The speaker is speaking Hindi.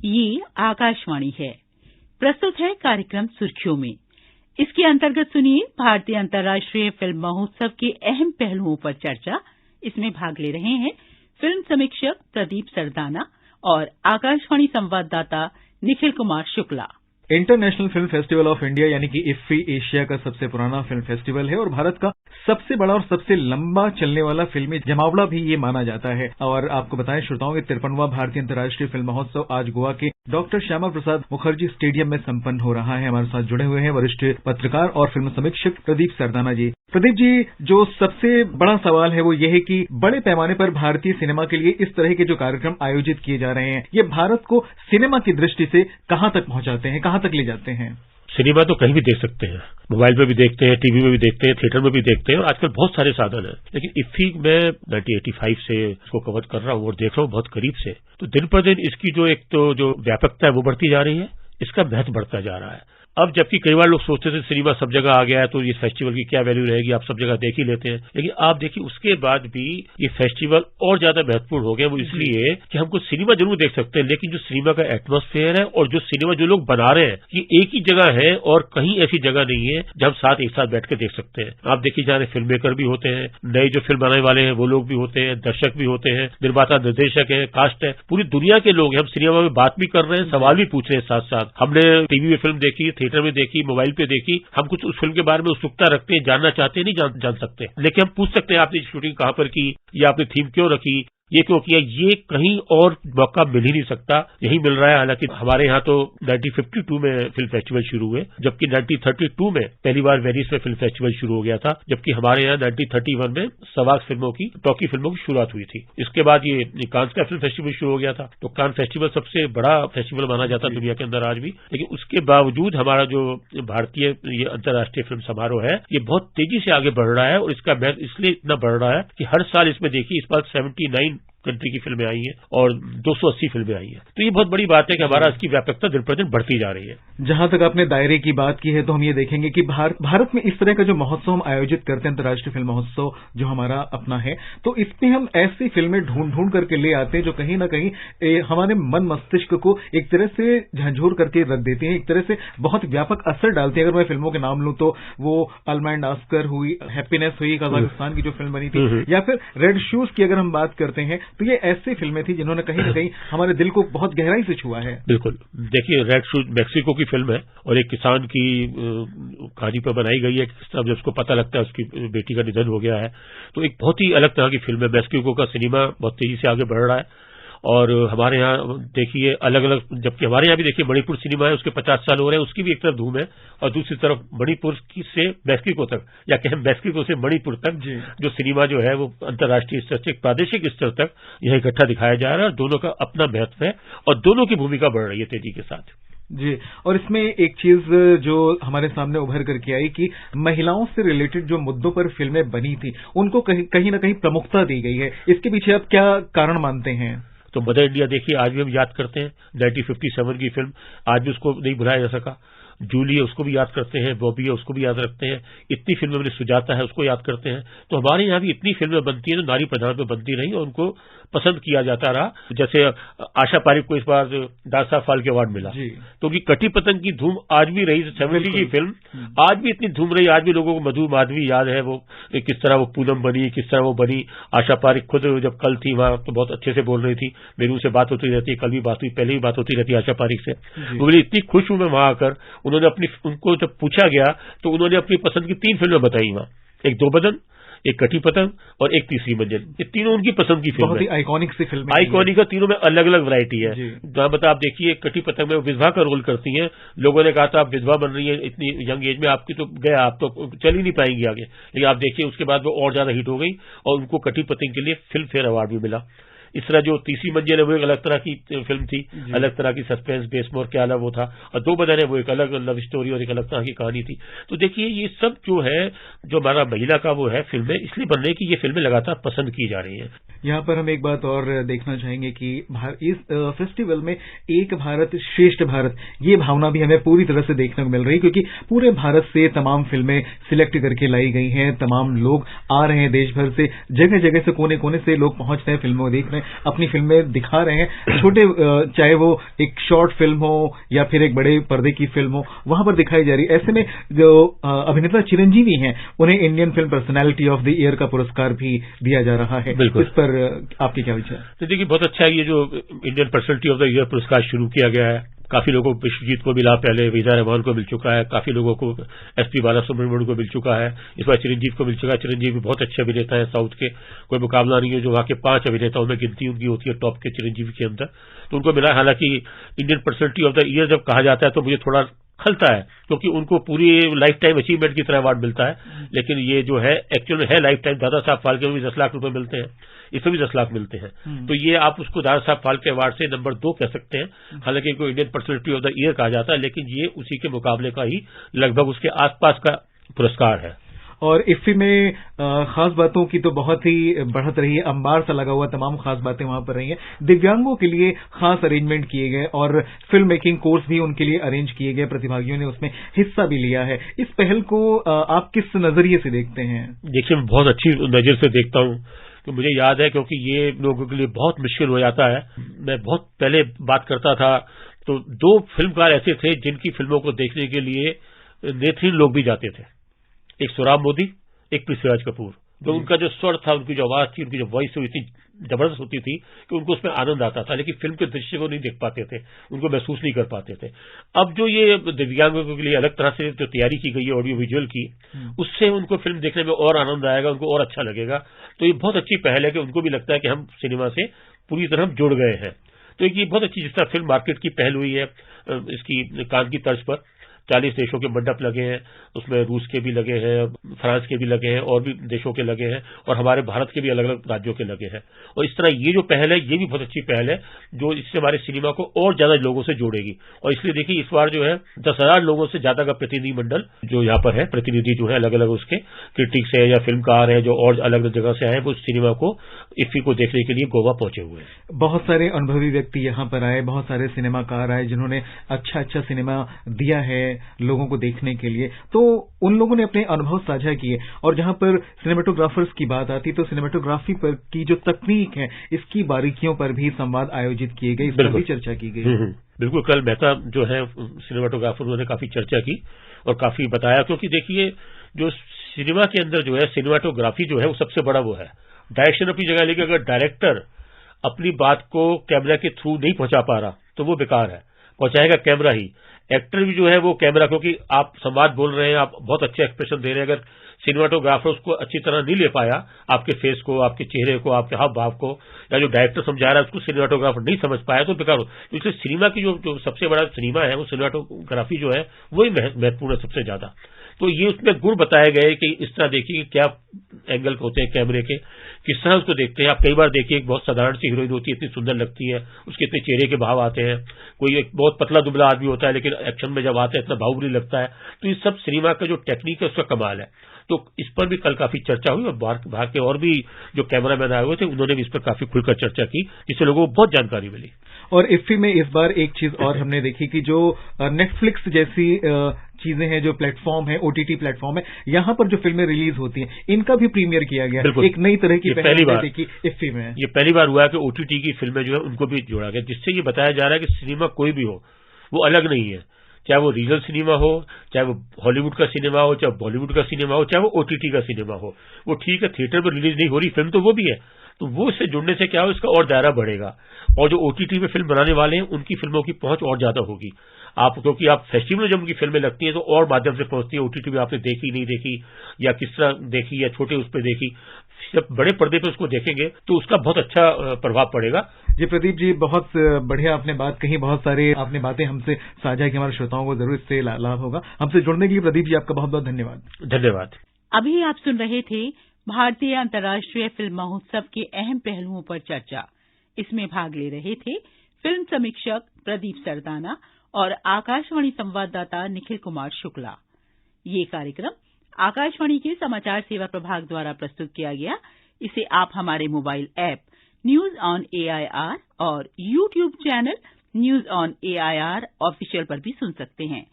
ये आकाशवाणी है। प्रस्तुत है कार्यक्रम सुर्खियों में। इसके अंतर्गत सुनिए भारतीय अंतर्राष्ट्रीय फिल्म महोत्सव के अहम पहलुओं पर चर्चा। इसमें भाग ले रहे हैं फिल्म समीक्षक प्रदीप सरदाना और आकाशवाणी संवाददाता Nikhil Kumar Shukla. International film festival of India यानी कि इफ्फी एशिया का सबसे पुराना फिल्म फेस्टिवल है और भारत का सबसे बड़ा और सबसे लंबा चलने वाला फिल्मी जमावड़ा भी ये माना जाता है। और आपको बताएं श्रोताओं के 53वां भारतीय अंतर्राष्ट्रीय फिल्म महोत्सव आज गोवा के डॉक्टर श्यामा प्रसाद मुखर्जी स्टेडियम में संपन्न हो रहा है। हमारे साथ जुड़े हुए हैं वरिष्ठ पत्रकार और फिल्म समीक्षक प्रदीप सरदाना जी। प्रदीप जी, जो सबसे बड़ा सवाल है वो ये है कि बड़े पैमाने पर भारतीय सिनेमा के लिए इस तरह के जो कार्यक्रम आयोजित किए जा रहे हैं, ये भारत को सिनेमा की दृष्टि से कहां तक पहुंचाते हैं, कहां तक ले जाते हैं? सिनेमा तो कहीं भी देख सकते हैं, मोबाइल में भी देखते हैं, टीवी में भी देखते हैं, थिएटर में भी देखते हैं और आजकल बहुत सारे साधन हैं। लेकिन इफ्फी में 1985 से इसको कवर कर रहा हूं और देख रहा हूं बहुत करीब से, तो दिन पर दिन इसकी जो एक तो जो व्यापकता है वो बढ़ती जा रही है, इसका महत्व बढ़ता जा रहा है। अब जबकि कई बार लोग सोचते थे सिनेमा सब जगह आ गया है तो ये फेस्टिवल की क्या वैल्यू रहेगी, आप सब जगह देख ही लेते हैं। लेकिन आप देखिए उसके बाद भी ये फेस्टिवल और ज्यादा महत्वपूर्ण हो गया। वो इसलिए कि हमको सिनेमा जरूर देख सकते हैं, लेकिन जो सिनेमा का एटमॉस्फेयर है और जो सिनेमा जो लोग बना रहे हैं ये एक ही जगह है और कहीं ऐसी जगह नहीं है जब साथ एक साथ बैठ के देख सकते हैं। आप देखिए जहाँ फिल्म मेकर भी होते हैं, नए जो फिल्म बनाने वाले हैं वो लोग भी होते हैं, दर्शक भी होते हैं, निर्माता निर्देशक है, कास्ट है, पूरी दुनिया के लोग हैं। हम सिनेमा में बात भी कर रहे हैं, सवाल भी पूछ रहे हैं साथ साथ। हमने टीवी में फिल्म देखी, थिएटर में देखी, मोबाइल पे देखी, हम कुछ उस फिल्म के बारे में उत्सुकता रखते हैं, जानना चाहते हैं, नहीं जान सकते, लेकिन हम पूछ सकते हैं आपने शूटिंग कहां पर की या आपने थीम क्यों रखी, ये क्यों किया। ये कहीं और मौका मिल ही नहीं सकता, यही मिल रहा है। हालांकि हमारे यहाँ तो 1952 में फिल्म फेस्टिवल शुरू हुए, जबकि 1932 में पहली बार वेनिस में फिल्म फेस्टिवल शुरू हो गया था, जबकि हमारे यहाँ 1931 में सवाक फिल्मों की, टॉकी फिल्मों की शुरुआत हुई थी। इसके बाद ये कांस का फिल्म फेस्टिवल शुरू हो गया था। तो कान फेस्टिवल सबसे बड़ा फेस्टिवल माना जाता है दुनिया के अंदर आज भी। लेकिन उसके बावजूद हमारा जो भारतीय ये अंतर्राष्ट्रीय फिल्म समारोह है ये बहुत तेजी से आगे बढ़ रहा है और इसका महत्व इसलिए इतना बढ़ रहा है कि हर साल इसमें देखिए इस बार 79 कंट्री की फिल्में आई हैं और 280 फिल्में आई हैं। तो ये बहुत बड़ी बात है कि हमारा इसकी व्यापकता दिन प्रतिदिन बढ़ती जा रही है। जहां तक आपने दायरे की बात की है तो हम ये देखेंगे कि भारत में इस तरह का जो महोत्सव हम आयोजित करते हैं, अंतर्राष्ट्रीय फिल्म महोत्सव जो हमारा अपना है, तो इसमें हम ऐसी फिल्में ढूंढ करके ले आते हैं जो कहीं ना कहीं हमारे मन मस्तिष्क को एक तरह से झंझोर करके रख देते हैं, एक तरह से बहुत व्यापक असर डालते हैं। अगर मैं फिल्मों के नाम लूं तो वो अल्मा एंड ऑस्कर हुई, हैप्पीनेस हुई, कजाकिस्तान की जो फिल्म बनी थी, या फिर रेड शूज की अगर हम बात करते हैं तो ये ऐसी फिल्में थी जिन्होंने कहीं ना कहीं हमारे दिल को बहुत गहराई से छुआ है। बिल्कुल, देखिए रेड शूज मैक्सिको की फिल्म है और एक किसान की कहानी पर बनाई गई है। जब उसको पता लगता है उसकी बेटी का निधन हो गया है, तो एक बहुत ही अलग तरह की फिल्म है। मैक्सिको का सिनेमा बहुत तेजी से आगे बढ़ रहा है और हमारे यहाँ देखिए अलग अलग, जबकि हमारे यहाँ भी देखिए मणिपुर सिनेमा है, उसके 50 साल हो रहे हैं, उसकी भी एक तरफ धूम है और दूसरी तरफ मणिपुर से मैक्सिको तक या कहें मैक्सिको से मणिपुर तक जो सिनेमा जो है वो अंतर्राष्ट्रीय स्तर से प्रादेशिक स्तर तक यह इकट्ठा दिखाया जा रहा है और दोनों का अपना महत्व है और दोनों की भूमिका बढ़ रही है तेजी के साथ जी। और इसमें एक चीज जो हमारे सामने उभर करके आई कि महिलाओं से रिलेटेड जो मुद्दों पर फिल्में बनी थी उनको कहीं ना कहीं प्रमुखता दी गई है। इसके पीछे आप क्या कारण मानते हैं? तो मदर इंडिया देखिए आज भी हम याद करते हैं, 1957 की फिल्म, आज भी उसको नहीं भुलाया जा सका। जूली है उसको भी याद करते हैं, बॉबी है उसको भी याद रखते हैं, इतनी फिल्में मैंने सुजाता है उसको याद करते हैं। तो हमारे यहाँ भी इतनी फिल्में बनती हैं जो नारी प्रधान में बनती रही और उनको पसंद किया जाता रहा। जैसे आशा पारिक को इस बार दादा साहब फाल्के अवार्ड मिला, तो उनकी कटी पतंग की धूम आज भी रही। 70 की फिल्म आज भी इतनी धूम रही, आज भी लोगों को मधु माधवी याद है, वो किस तरह वो पूनम बनी, किस तरह वो बनी। आशा पारिक खुद जब कल थी वहां तो बहुत अच्छे से बोल रही थी, मेरी उनसे बात होती रहती है, कल भी बात हुई, पहले भी बात होती रहती है आशा पारिक से। वो बोली इतनी खुश हूं मैं वहां आकर। उन्होंने उनको जब पूछा गया तो उन्होंने अपनी पसंद की 3 फिल्में बताई वहां, एक दो बदन, एक कटी पतंग और एक तीसरी मंजिल। ये तीनों उनकी पसंद की फिल्म है, आइकॉनिक सी फिल्म, आइकॉनिक, तीनों में अलग अलग वैरायटी है। मतलब आप देखिए कटी पतंग में विधवा का रोल करती हैं, लोगों ने कहा था आप विधवा बन रही है इतनी यंग एज में, आपकी तो गया, आप तो चल ही नहीं पाएंगी आगे। लेकिन आप देखिए उसके बाद वो और ज्यादा हिट हो गई और उनको कटी पतंग के लिए फिल्म फेयर अवार्ड भी मिला। इस तरह जो तीसरी मंजिल है वो एक अलग तरह की फिल्म थी, अलग तरह की सस्पेंस बेस में और क्या अलग वो था, और दो बदन है वो एक अलग लव स्टोरी और एक अलग तरह की कहानी थी। तो देखिए ये सब जो है जो हमारा महिला का वो है फिल्में इसलिए बन रही है कि ये फिल्में लगातार पसंद की जा रही हैं। यहाँ पर हम एक बात और देखना चाहेंगे कि इस फेस्टिवल में एक भारत श्रेष्ठ भारत ये भावना भी हमें पूरी तरह से देखने को मिल रही है, क्योंकि पूरे भारत से तमाम फिल्में सिलेक्ट करके लाई गई हैं, तमाम लोग आ रहे हैं देश भर से, जगह जगह से कोने कोने से लोग पहुंच रहे हैं, फिल्मों देख रहे हैं। अपनी फिल्में दिखा रहे हैं, छोटे चाहे वो एक शॉर्ट फिल्म हो या फिर एक बड़े पर्दे की फिल्म हो, वहां पर दिखाई जा रही है। ऐसे में जो अभिनेता चिरंजीवी हैं, उन्हें Indian film personality of the year का पुरस्कार भी दिया जा रहा है। इस पर आपके क्या विचार? तो देखिए, बहुत अच्छा है ये जो Indian personality of the year पुरस्कार शुरू किया गया है। काफी लोगों को विश्वजीत को मिला, पहले विजय रहमान को मिल चुका है, काफी लोगों को एसपी बालासुब्रमण्यम को मिल चुका है, इस बार चिरंजीव को मिल चुका है। चिरंजीव भी बहुत अच्छे अभिनेता है, साउथ के कोई मुकाबला नहीं है। जो वहां के 5 अभिनेताओं में गिनती उनकी होती है टॉप के चिरंजीवी के अंदर, तो उनको मिला। हालांकि Indian personality of the year जब कहा जाता है तो मुझे थोड़ा खलता है, क्योंकि उनको पूरी लाइफ टाइम अचीवमेंट की तरह अवार्ड मिलता है, लेकिन ये जो है एक्चुअल में है लाइफ टाइम। दादा साहब फाल्के में भी 10 लाख रुपए मिलते हैं, इसमें भी 10 लाख मिलते हैं। तो ये आप उसको दादा साहब फाल्के अवार्ड से नंबर 2 कह सकते हैं। हालांकि इनको Indian personality of the year कहा जाता है, लेकिन ये उसी के मुकाबले का ही लगभग उसके आसपास का पुरस्कार है। और इफ्फी में खास बातों की तो बहुत ही बढ़त रही है, अंबार सा लगा हुआ, तमाम खास बातें वहां पर रही हैं। दिव्यांगों के लिए खास अरेंजमेंट किए गए और फिल्म मेकिंग कोर्स भी उनके लिए अरेंज किए गए, प्रतिभागियों ने उसमें हिस्सा भी लिया है। इस पहल को आप किस नजरिए से देखते हैं? देखिए, मैं बहुत अच्छी नजर से देखता हूं, तो मुझे याद है, क्योंकि ये लोगों के लिए बहुत मुश्किल हो जाता है। मैं बहुत पहले बात करता था तो 2 फिल्मकार ऐसे थे जिनकी फिल्मों को देखने के लिए नेत्रहीन लोग भी जाते थे। एक सुराब मोदी, एक पृथ्वीराज कपूर। तो उनका जो स्वर था, उनकी जो आवाज थी, उनकी जो वॉइस थी, इतनी जबरदस्त होती थी कि उनको उसमें आनंद आता था, लेकिन फिल्म के दृश्य को नहीं देख पाते थे, उनको महसूस नहीं कर पाते थे। अब जो ये दिव्यांगों के लिए अलग तरह से जो तैयारी की गई है ऑडियो विजुअल की, उससे उनको फिल्म देखने में और आनंद आएगा, उनको और अच्छा लगेगा। तो ये बहुत अच्छी पहल है कि उनको भी लगता है कि हम सिनेमा से पूरी तरह जुड़ गए हैं। तो ये बहुत अच्छी, जिस तरह फिल्म मार्केट की पहल हुई है इसकी कान की तर्ज पर, 40 देशों के मंडप लगे हैं, उसमें रूस के भी लगे हैं, फ्रांस के भी लगे हैं, और भी देशों के लगे हैं, और हमारे भारत के भी अलग अलग राज्यों के लगे हैं। और इस तरह ये जो पहल है, ये भी बहुत अच्छी पहल है, जो इससे हमारे सिनेमा को और ज्यादा लोगों से जोड़ेगी। और इसलिए देखिए, इस बार जो है 10,000 लोगों से ज्यादा का प्रतिनिधि मंडल जो यहाँ पर है, प्रतिनिधि जो है अलग अलग उसके क्रिटिक्स है या फिल्मकार है, जो और अलग अलग जगह से आए, वो सिनेमा को, इफ्फी को देखने के लिए गोवा पहुंचे हुए हैं। बहुत सारे अनुभवी व्यक्ति यहाँ पर आए, बहुत सारे सिनेमाकार आए जिन्होंने अच्छा सिनेमा दिया है लोगों को देखने के लिए। तो उन लोगों ने अपने अनुभव साझा किए, और जहां पर सिनेमेटोग्राफर्स की बात आती तो सिनेमेटोग्राफी पर की जो तकनीक है, इसकी बारीकियों पर भी संवाद आयोजित किए गए, इस पर भी चर्चा की गई। बिल्कुल, कल मेहता जो है सिनेमेटोग्राफर, उन्होंने काफी चर्चा की और काफी बताया, क्योंकि देखिए जो सिनेमा के अंदर जो है सिनेमाटोग्राफी जो है वो सबसे बड़ा वो है। डायरेक्शन अपनी जगह, लेकिन अगर डायरेक्टर अपनी बात को कैमरा के थ्रू नहीं पहुंचा पा रहा तो वो बेकार है, पहुंचाएगा कैमरा ही। एक्टर भी जो है वो कैमरा, क्योंकि आप संवाद बोल रहे हैं, आप बहुत अच्छे एक्सप्रेशन दे रहे हैं, अगर सिनेमाटोग्राफर उसको अच्छी तरह नहीं ले पाया, आपके फेस को, आपके चेहरे को, आपके हाव भाव को, या जो डायरेक्टर समझा रहा है उसको सिनेमाटोग्राफर नहीं समझ पाया तो बेकार हो। इसलिए सिनेमा की जो सबसे बड़ा सिनेमा है, वो सिनेमाटोग्राफी जो है वही महत्वपूर्ण है सबसे ज्यादा। तो ये उसमें गुण बताए गए कि इस तरह देखिए कि क्या एंगल होते हैं कैमरे के, किस तरह उसको देखते हैं। आप कई बार देखिए, एक बहुत साधारण सी हीरोइन होती है, इतनी सुंदर लगती है, उसके इतने चेहरे के भाव आते हैं। कोई एक बहुत पतला दुबला आदमी होता है, लेकिन एक्शन में जब आता है इतना बाहुबली लगता है। तो ये सब सिनेमा का जो टेक्निक है उसका कमाल है। तो इस पर भी कल काफी चर्चा हुई, और बाहर के और भी जो कैमरामैन आए हुए थे उन्होंने भी इस पर काफी खुलकर चर्चा की, जिससे लोगों को बहुत जानकारी मिली। और इफ्फी में इस बार एक चीज और हमने देखी कि जो नेटफ्लिक्स जैसी चीजें हैं, जो प्लेटफॉर्म है, ओटीटी प्लेटफॉर्म है, यहाँ पर जो फिल्में रिलीज होती हैं, इनका भी प्रीमियर किया गया। एक नई तरह की पहली बार देखी इफ्फी में, ये पहली बार हुआ है कि ओटीटी की फिल्में जो है उनको भी जोड़ा गया, जिससे ये बताया जा रहा है कि सिनेमा कोई भी हो, वो अलग नहीं है। चाहे वो रीजनल सिनेमा हो, चाहे वो हॉलीवुड का सिनेमा हो, चाहे बॉलीवुड का सिनेमा हो, चाहे वो ओटीटी का सिनेमा हो, वो ठीक है, थिएटर पर रिलीज नहीं हो रही फिल्म तो वो भी है, तो वो इससे जुड़ने से क्या हो, इसका और दायरा बढ़ेगा। और जो ओटीटी में फिल्म बनाने वाले हैं उनकी फिल्मों की पहुंच और ज्यादा होगी। आप, क्योंकि आप फेस्टिवल में जब उनकी फिल्में लगती हैं तो और माध्यम से पहुंचती है। ओटीटी में आपने देखी नहीं देखी, या किस तरह देखी, या छोटे उस पर देखी, जब बड़े पर्दे पे उसको देखेंगे तो उसका बहुत अच्छा प्रभाव पड़ेगा। जी प्रदीप जी, बहुत बढ़िया आपने बात कही, बहुत सारे आपने बातें हमसे साझा की, हमारे श्रोताओं को जरूर इससे लाभ होगा। हमसे जुड़ने के लिए प्रदीप जी आपका बहुत बहुत धन्यवाद। धन्यवाद। अभी आप सुन रहे थे भारतीय अंतर्राष्ट्रीय फिल्म महोत्सव के अहम पहलुओं पर चर्चा। इसमें भाग ले रहे थे फिल्म समीक्षक प्रदीप सरदाना और आकाशवाणी संवाददाता निखिल कुमार शुक्ला। ये कार्यक्रम आकाशवाणी के समाचार सेवा प्रभाग द्वारा प्रस्तुत किया गया। इसे आप हमारे mobile app News on AIR और YouTube channel News on AIR official पर भी सुन सकते हैं।